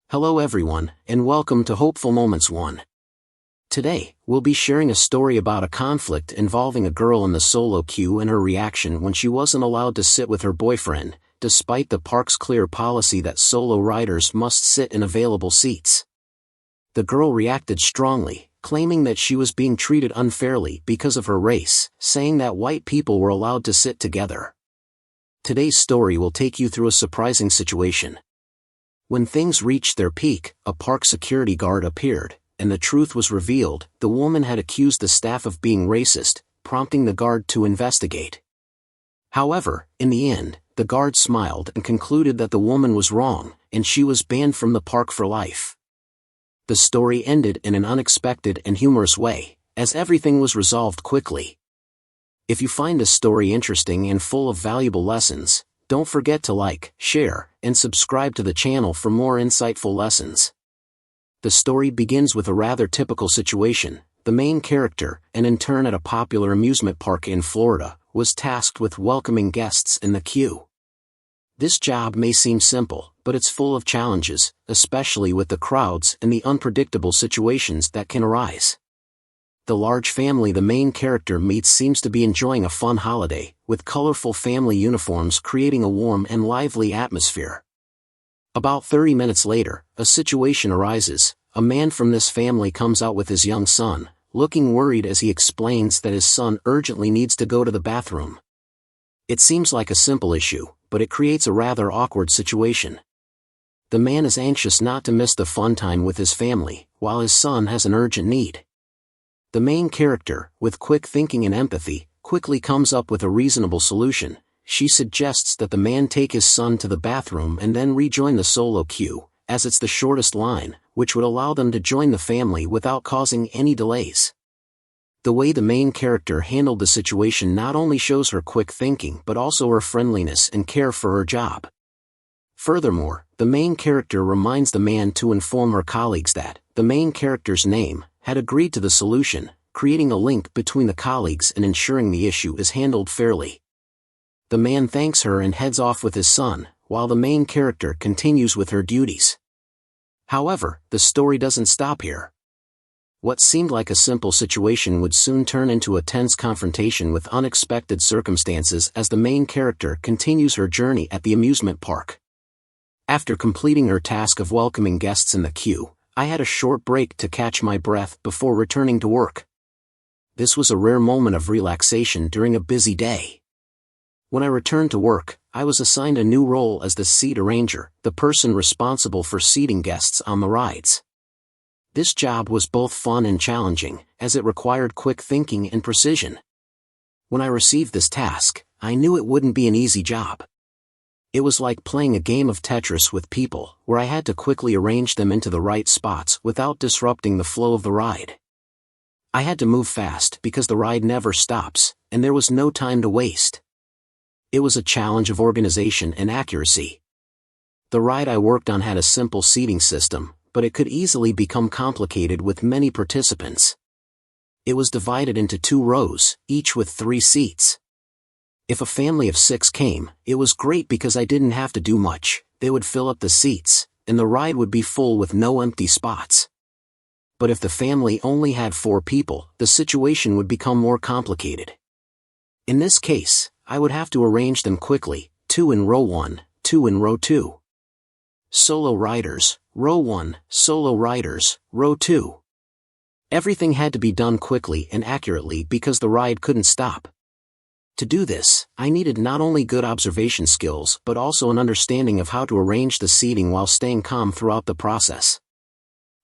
Hello everyone, and welcome to Hopeful Moments 1. Today, we'll be sharing a story about a conflict involving a girl in the solo queue and her reaction when she wasn't allowed to sit with her boyfriend, despite the park's clear policy that solo riders must sit in available seats. The girl reacted strongly, claiming that she was being treated unfairly because of her race, saying that white people were allowed to sit together. Today's story will take you through a surprising situation. When things reached their peak, a park security guard appeared, and the truth was revealed. The woman had accused the staff of being racist, prompting the guard to investigate. However, in the end, the guard smiled and concluded that the woman was wrong, and she was banned from the park for life. The story ended in an unexpected and humorous way, as everything was resolved quickly. If you find this story interesting and full of valuable lessons, don't forget to like, share, and subscribe to the channel for more insightful lessons. The story begins with a rather typical situation. The main character, an intern at a popular amusement park in Florida, was tasked with welcoming guests in the queue. This job may seem simple, but it's full of challenges, especially with the crowds and the unpredictable situations that can arise. The large family the main character meets seems to be enjoying a fun holiday, with colorful family uniforms creating a warm and lively atmosphere. About 30 minutes later, a situation arises. A man from this family comes out with his young son, looking worried as he explains that his son urgently needs to go to the bathroom. It seems like a simple issue, but it creates a rather awkward situation. The man is anxious not to miss the fun time with his family, while his son has an urgent need. The main character, with quick thinking and empathy, quickly comes up with a reasonable solution. She suggests that the man take his son to the bathroom and then rejoin the solo queue, as it's the shortest line, which would allow them to join the family without causing any delays. The way the main character handled the situation not only shows her quick thinking but also her friendliness and care for her job. Furthermore, the main character reminds the man to inform her colleagues that the main character's name had agreed to the solution, creating a link between the colleagues and ensuring the issue is handled fairly. The man thanks her and heads off with his son, while the main character continues with her duties. However, the story doesn't stop here. What seemed like a simple situation would soon turn into a tense confrontation with unexpected circumstances as the main character continues her journey at the amusement park. After completing her task of welcoming guests in the queue, I had a short break to catch my breath before returning to work. This was a rare moment of relaxation during a busy day. When I returned to work, I was assigned a new role as the seat arranger, the person responsible for seating guests on the rides. This job was both fun and challenging, as it required quick thinking and precision. When I received this task, I knew it wouldn't be an easy job. It was like playing a game of Tetris with people, where I had to quickly arrange them into the right spots without disrupting the flow of the ride. I had to move fast because the ride never stops, and there was no time to waste. It was a challenge of organization and accuracy. The ride I worked on had a simple seating system, but it could easily become complicated with many participants. It was divided into 2 rows, each with 3 seats. If a family of 6 came, it was great because I didn't have to do much. They would fill up the seats, and the ride would be full with no empty spots. But if the family only had 4 people, the situation would become more complicated. In this case, I would have to arrange them quickly, 2 in row 1, 2 in row 2. Solo riders, row 1, solo riders, row 2. Everything had to be done quickly and accurately because the ride couldn't stop. To do this, I needed not only good observation skills but also an understanding of how to arrange the seating while staying calm throughout the process.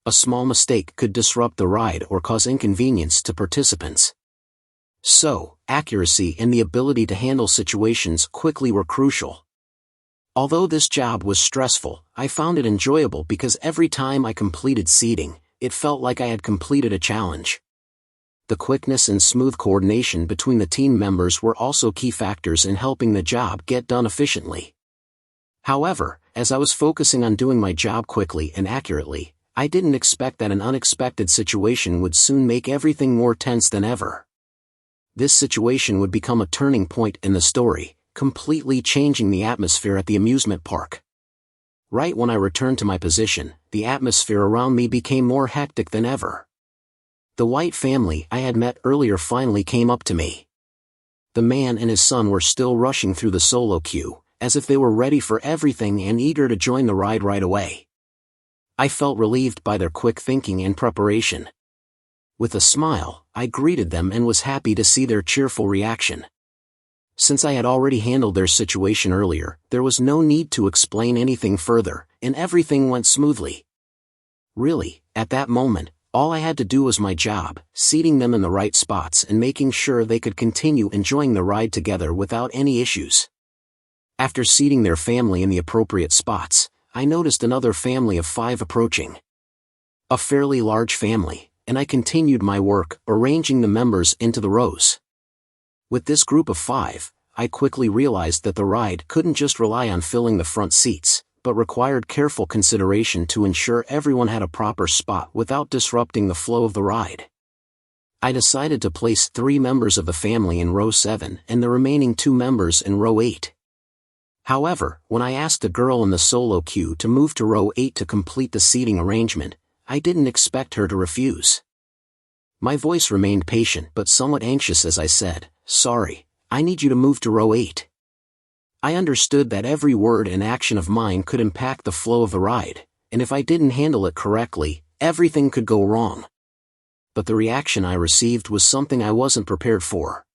A small mistake could disrupt the ride or cause inconvenience to participants. So, accuracy and the ability to handle situations quickly were crucial. Although this job was stressful, I found it enjoyable because every time I completed seating, it felt like I had completed a challenge. The quickness and smooth coordination between the team members were also key factors in helping the job get done efficiently. However, as I was focusing on doing my job quickly and accurately, I didn't expect that an unexpected situation would soon make everything more tense than ever. This situation would become a turning point in the story, completely changing the atmosphere at the amusement park. Right when I returned to my position, the atmosphere around me became more hectic than ever. The white family I had met earlier finally came up to me. The man and his son were still rushing through the solo queue, as if they were ready for everything and eager to join the ride right away. I felt relieved by their quick thinking and preparation. With a smile, I greeted them and was happy to see their cheerful reaction. Since I had already handled their situation earlier, there was no need to explain anything further, and everything went smoothly. Really, at that moment, all I had to do was my job, seating them in the right spots and making sure they could continue enjoying the ride together without any issues. After seating their family in the appropriate spots, I noticed another family of 5 approaching. A fairly large family, and I continued my work, arranging the members into the rows. With this group of 5, I quickly realized that the ride couldn't just rely on filling the front seats, but required careful consideration to ensure everyone had a proper spot without disrupting the flow of the ride. I decided to place 3 members of the family in row 7 and the remaining 2 members in row 8. However, when I asked a girl in the solo queue to move to row 8 to complete the seating arrangement, I didn't expect her to refuse. My voice remained patient but somewhat anxious as I said, "Sorry, I need you to move to row 8. I understood that every word and action of mine could impact the flow of the ride, and if I didn't handle it correctly, everything could go wrong. But the reaction I received was something I wasn't prepared for.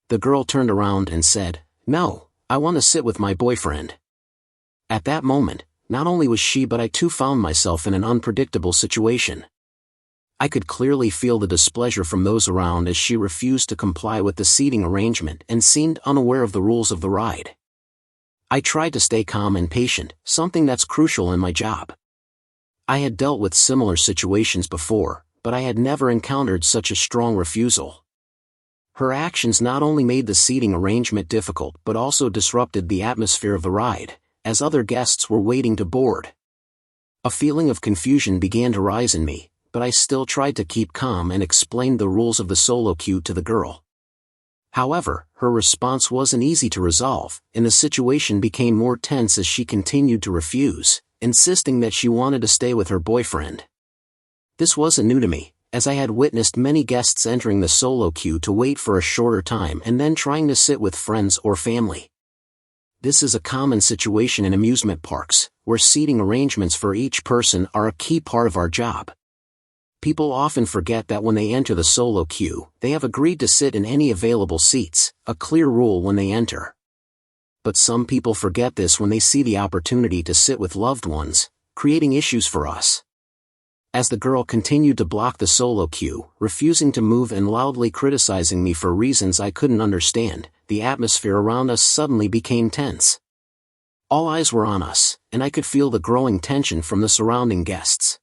The girl turned around and said, "No, I want to sit with my boyfriend." At that moment, not only was she but I too found myself in an unpredictable situation. I could clearly feel the displeasure from those around as she refused to comply with the seating arrangement and seemed unaware of the rules of the ride. I tried to stay calm and patient, something that's crucial in my job. I had dealt with similar situations before, but I had never encountered such a strong refusal. Her actions not only made the seating arrangement difficult but also disrupted the atmosphere of the ride, as other guests were waiting to board. A feeling of confusion began to rise in me, but I still tried to keep calm and explained the rules of the solo queue to the girl. However, her response wasn't easy to resolve, and the situation became more tense as she continued to refuse, insisting that she wanted to stay with her boyfriend. This wasn't new to me, as I had witnessed many guests entering the solo queue to wait for a shorter time and then trying to sit with friends or family. This is a common situation in amusement parks, where seating arrangements for each person are a key part of our job. People often forget that when they enter the solo queue, they have agreed to sit in any available seats, a clear rule when they enter. But some people forget this when they see the opportunity to sit with loved ones, creating issues for us. As the girl continued to block the solo queue, refusing to move and loudly criticizing me for reasons I couldn't understand, the atmosphere around us suddenly became tense. All eyes were on us, and I could feel the growing tension from the surrounding guests.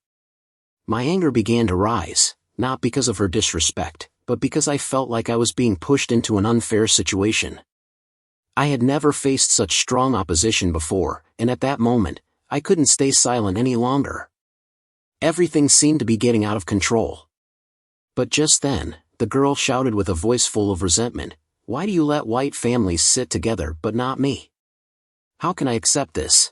My anger began to rise, not because of her disrespect, but because I felt like I was being pushed into an unfair situation. I had never faced such strong opposition before, and at that moment, I couldn't stay silent any longer. Everything seemed to be getting out of control. But just then, the girl shouted with a voice full of resentment, "Why do you let white families sit together but not me? How can I accept this?"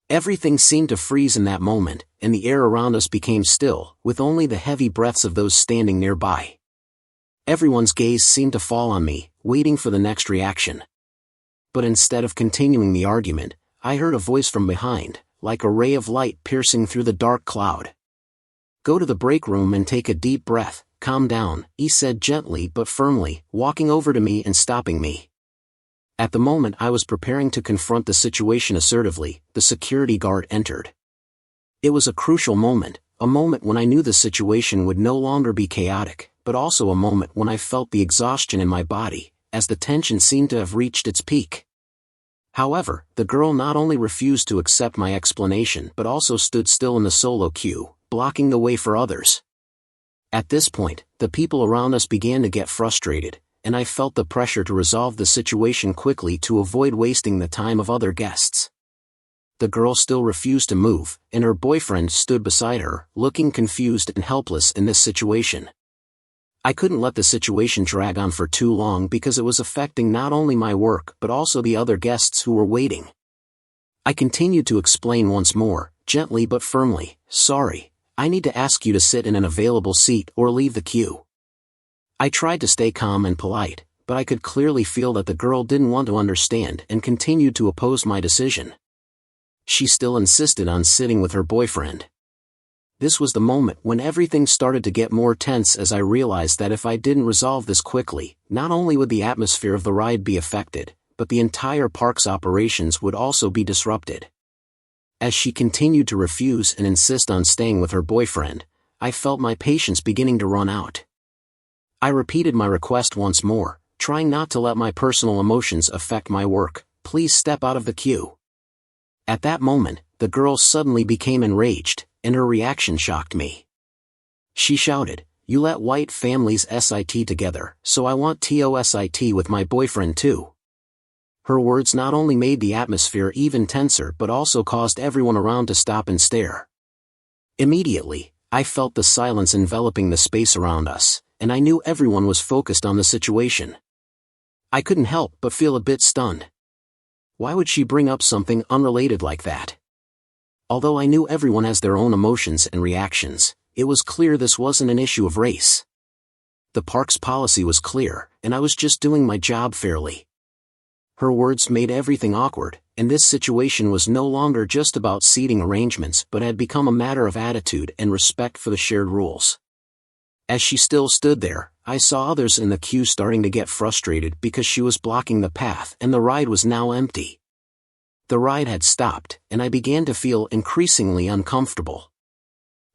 Everything seemed to freeze in that moment, and the air around us became still, with only the heavy breaths of those standing nearby. Everyone's gaze seemed to fall on me, waiting for the next reaction. But instead of continuing the argument, I heard a voice from behind, like a ray of light piercing through the dark cloud. "Go to the break room and take a deep breath, calm down," he said gently but firmly, walking over to me and stopping me. At the moment I was preparing to confront the situation assertively, the security guard entered. It was a crucial moment, a moment when I knew the situation would no longer be chaotic, but also a moment when I felt the exhaustion in my body, as the tension seemed to have reached its peak. However, the girl not only refused to accept my explanation but also stood still in the solo queue, blocking the way for others. At this point, the people around us began to get frustrated, and I felt the pressure to resolve the situation quickly to avoid wasting the time of other guests. The girl still refused to move, and her boyfriend stood beside her, looking confused and helpless in this situation. I couldn't let the situation drag on for too long because it was affecting not only my work but also the other guests who were waiting. I continued to explain once more, gently but firmly, "Sorry, I need to ask you to sit in an available seat or leave the queue." I tried to stay calm and polite, but I could clearly feel that the girl didn't want to understand and continued to oppose my decision. She still insisted on sitting with her boyfriend. This was the moment when everything started to get more tense, as I realized that if I didn't resolve this quickly, not only would the atmosphere of the ride be affected, but the entire park's operations would also be disrupted. As she continued to refuse and insist on staying with her boyfriend, I felt my patience beginning to run out. I repeated my request once more, trying not to let my personal emotions affect my work. "Please step out of the queue." At that moment, the girl suddenly became enraged, and her reaction shocked me. She shouted, "You let white families sit together, so I want to sit with my boyfriend too." Her words not only made the atmosphere even tenser but also caused everyone around to stop and stare. Immediately, I felt the silence enveloping the space around us, and I knew everyone was focused on the situation. I couldn't help but feel a bit stunned. Why would she bring up something unrelated like that? Although I knew everyone has their own emotions and reactions, it was clear this wasn't an issue of race. The park's policy was clear, and I was just doing my job fairly. Her words made everything awkward, and this situation was no longer just about seating arrangements but had become a matter of attitude and respect for the shared rules. As she still stood there, I saw others in the queue starting to get frustrated because she was blocking the path and the ride was now empty. The ride had stopped, and I began to feel increasingly uncomfortable.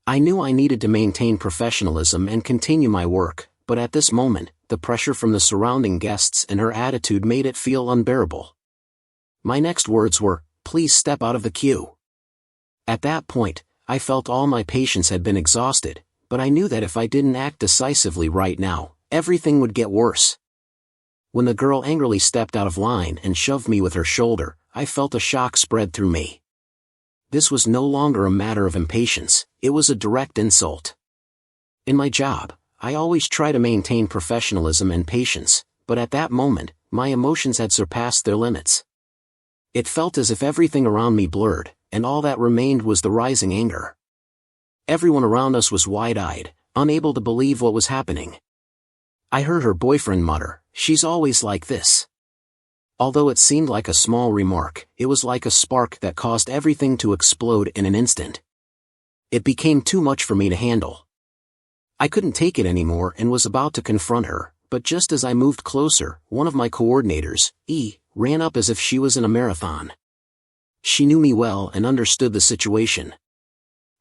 I knew I needed to maintain professionalism and continue my work, but at this moment, the pressure from the surrounding guests and her attitude made it feel unbearable. My next words were, "Please step out of the queue." At that point, I felt all my patience had been exhausted, but I knew that if I didn't act decisively right now, everything would get worse. When the girl angrily stepped out of line and shoved me with her shoulder, I felt a shock spread through me. This was no longer a matter of impatience, it was a direct insult. In my job, I always try to maintain professionalism and patience, but at that moment, my emotions had surpassed their limits. It felt as if everything around me blurred, and all that remained was the rising anger. Everyone around us was wide-eyed, unable to believe what was happening. I heard her boyfriend mutter, "She's always like this." Although it seemed like a small remark, it was like a spark that caused everything to explode in an instant. It became too much for me to handle. I couldn't take it anymore and was about to confront her, but just as I moved closer, one of my coordinators, ran up as if she was in a marathon. She knew me well and understood the situation.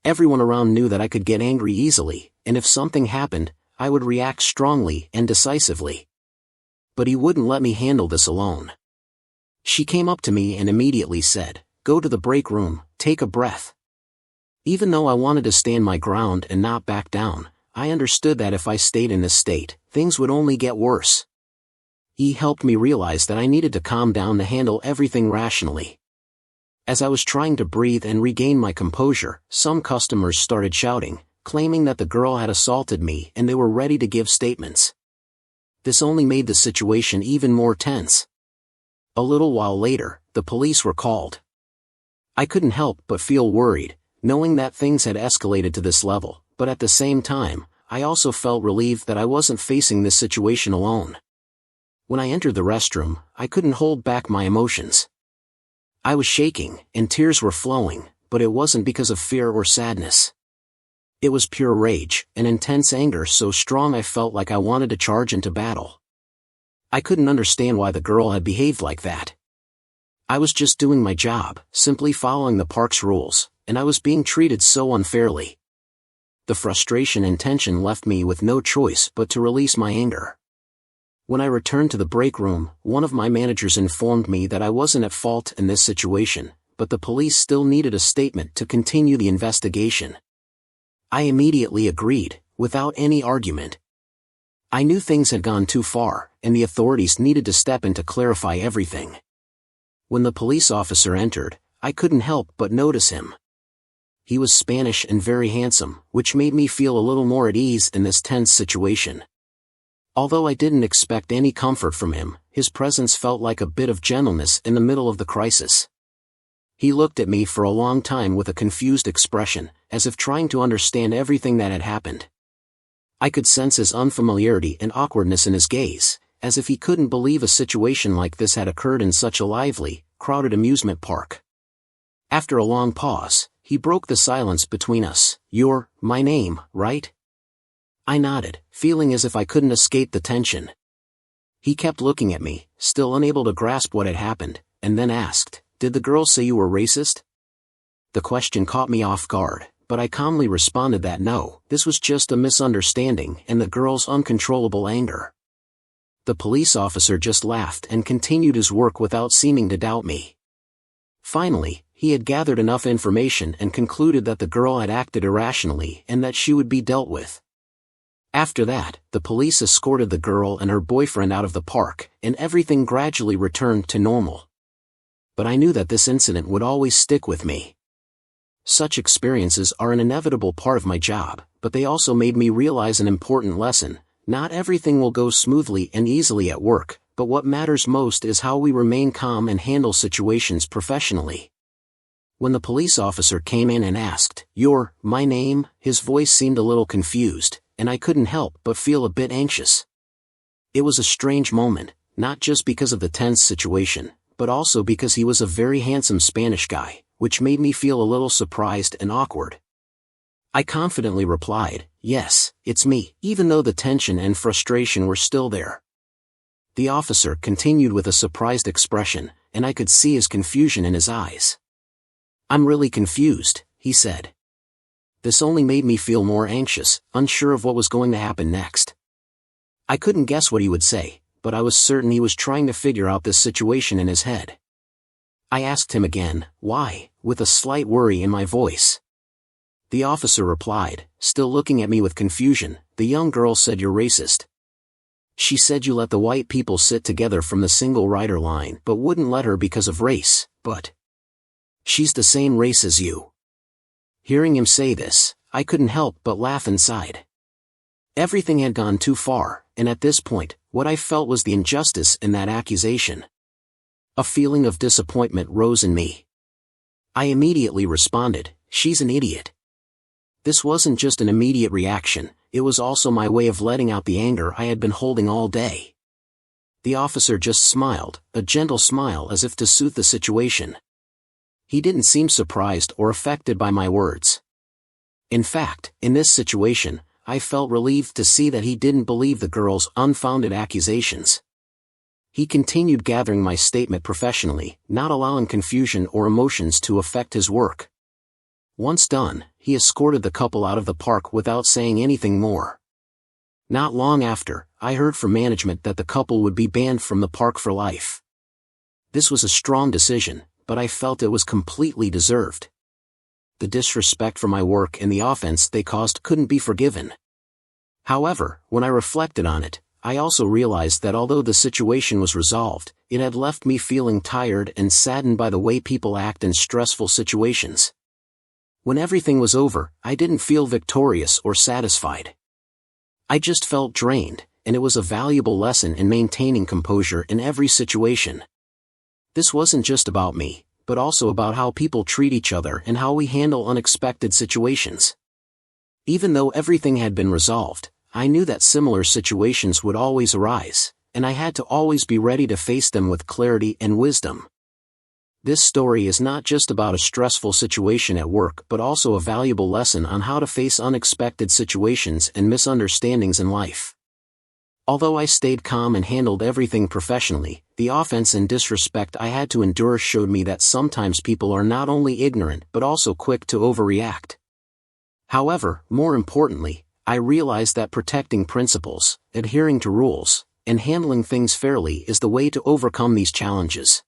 Everyone around knew that I could get angry easily, and if something happened, I would react strongly and decisively. But he wouldn't let me handle this alone. She came up to me and immediately said, "Go to the break room, take a breath." Even though I wanted to stand my ground and not back down, I understood that if I stayed in this state, things would only get worse. He helped me realize that I needed to calm down to handle everything rationally. As I was trying to breathe and regain my composure, some customers started shouting, claiming that the girl had assaulted me and they were ready to give statements. This only made the situation even more tense. A little while later, the police were called. I couldn't help but feel worried, knowing that things had escalated to this level, but at the same time, I also felt relieved that I wasn't facing this situation alone. When I entered the restroom, I couldn't hold back my emotions. I was shaking, and tears were flowing, but it wasn't because of fear or sadness. It was pure rage, an intense anger so strong I felt like I wanted to charge into battle. I couldn't understand why the girl had behaved like that. I was just doing my job, simply following the park's rules, and I was being treated so unfairly. The frustration and tension left me with no choice but to release my anger. When I returned to the break room, one of my managers informed me that I wasn't at fault in this situation, but the police still needed a statement to continue the investigation. I immediately agreed, without any argument. I knew things had gone too far, and the authorities needed to step in to clarify everything. When the police officer entered, I couldn't help but notice him. He was Spanish and very handsome, which made me feel a little more at ease in this tense situation. Although I didn't expect any comfort from him, his presence felt like a bit of gentleness in the middle of the crisis. He looked at me for a long time with a confused expression, as if trying to understand everything that had happened. I could sense his unfamiliarity and awkwardness in his gaze, as if he couldn't believe a situation like this had occurred in such a lively, crowded amusement park. After a long pause, he broke the silence between us. "You're my name, right?" I nodded, feeling as if I couldn't escape the tension. He kept looking at me, still unable to grasp what had happened, and then asked, "Did the girl say you were racist?" The question caught me off guard, but I calmly responded that no, this was just a misunderstanding and the girl's uncontrollable anger. The police officer just laughed and continued his work without seeming to doubt me. Finally, he had gathered enough information and concluded that the girl had acted irrationally and that she would be dealt with. After that, the police escorted the girl and her boyfriend out of the park, and everything gradually returned to normal. But I knew that this incident would always stick with me. Such experiences are an inevitable part of my job, but they also made me realize an important lesson. Not everything will go smoothly and easily at work, but what matters most is how we remain calm and handle situations professionally. When the police officer came in and asked, "You're my name?" his voice seemed a little confused, and I couldn't help but feel a bit anxious. It was a strange moment, not just because of the tense situation, but also because he was a very handsome Spanish guy, which made me feel a little surprised and awkward. I confidently replied, "Yes, it's me," even though the tension and frustration were still there. The officer continued with a surprised expression, and I could see his confusion in his eyes. "I'm really confused," he said. This only made me feel more anxious, unsure of what was going to happen next. I couldn't guess what he would say, but I was certain he was trying to figure out this situation in his head. I asked him again, "Why?" with a slight worry in my voice. The officer replied, still looking at me with confusion, "The young girl said you're racist. She said you let the white people sit together from the single rider line but wouldn't let her because of race, but she's the same race as you." Hearing him say this, I couldn't help but laugh inside. Everything had gone too far, and at this point, what I felt was the injustice in that accusation. A feeling of disappointment rose in me. I immediately responded, "She's an idiot." This wasn't just an immediate reaction, it was also my way of letting out the anger I had been holding all day. The officer just smiled, a gentle smile as if to soothe the situation. He didn't seem surprised or affected by my words. In fact, in this situation, I felt relieved to see that he didn't believe the girl's unfounded accusations. He continued gathering my statement professionally, not allowing confusion or emotions to affect his work. Once done, he escorted the couple out of the park without saying anything more. Not long after, I heard from management that the couple would be banned from the park for life. This was a strong decision, but I felt it was completely deserved. The disrespect for my work and the offense they caused couldn't be forgiven. However, when I reflected on it, I also realized that although the situation was resolved, it had left me feeling tired and saddened by the way people act in stressful situations. When everything was over, I didn't feel victorious or satisfied. I just felt drained, and it was a valuable lesson in maintaining composure in every situation. This wasn't just about me, but also about how people treat each other and how we handle unexpected situations. Even though everything had been resolved, I knew that similar situations would always arise, and I had to always be ready to face them with clarity and wisdom. This story is not just about a stressful situation at work but also a valuable lesson on how to face unexpected situations and misunderstandings in life. Although I stayed calm and handled everything professionally, the offense and disrespect I had to endure showed me that sometimes people are not only ignorant but also quick to overreact. However, more importantly, I realized that protecting principles, adhering to rules, and handling things fairly is the way to overcome these challenges.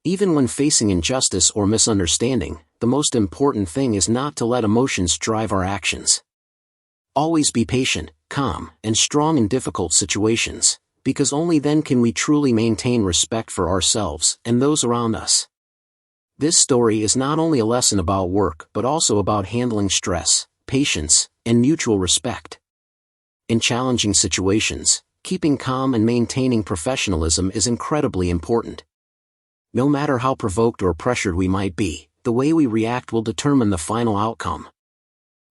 Even when facing injustice or misunderstanding, the most important thing is not to let emotions drive our actions. Always be patient, calm, and strong in difficult situations, because only then can we truly maintain respect for ourselves and those around us. This story is not only a lesson about work but also about handling stress, patience, and mutual respect. In challenging situations, keeping calm and maintaining professionalism is incredibly important. No matter how provoked or pressured we might be, the way we react will determine the final outcome.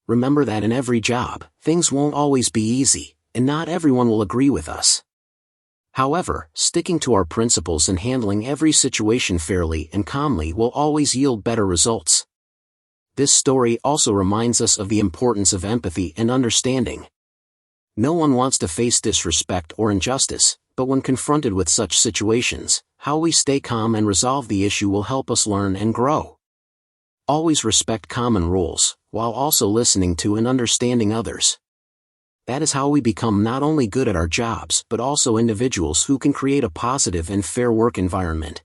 Remember that in every job, things won't always be easy, and not everyone will agree with us. However, sticking to our principles and handling every situation fairly and calmly will always yield better results. This story also reminds us of the importance of empathy and understanding. No one wants to face disrespect or injustice, but when confronted with such situations, how we stay calm and resolve the issue will help us learn and grow. Always respect common rules, while also listening to and understanding others. That is how we become not only good at our jobs but also individuals who can create a positive and fair work environment.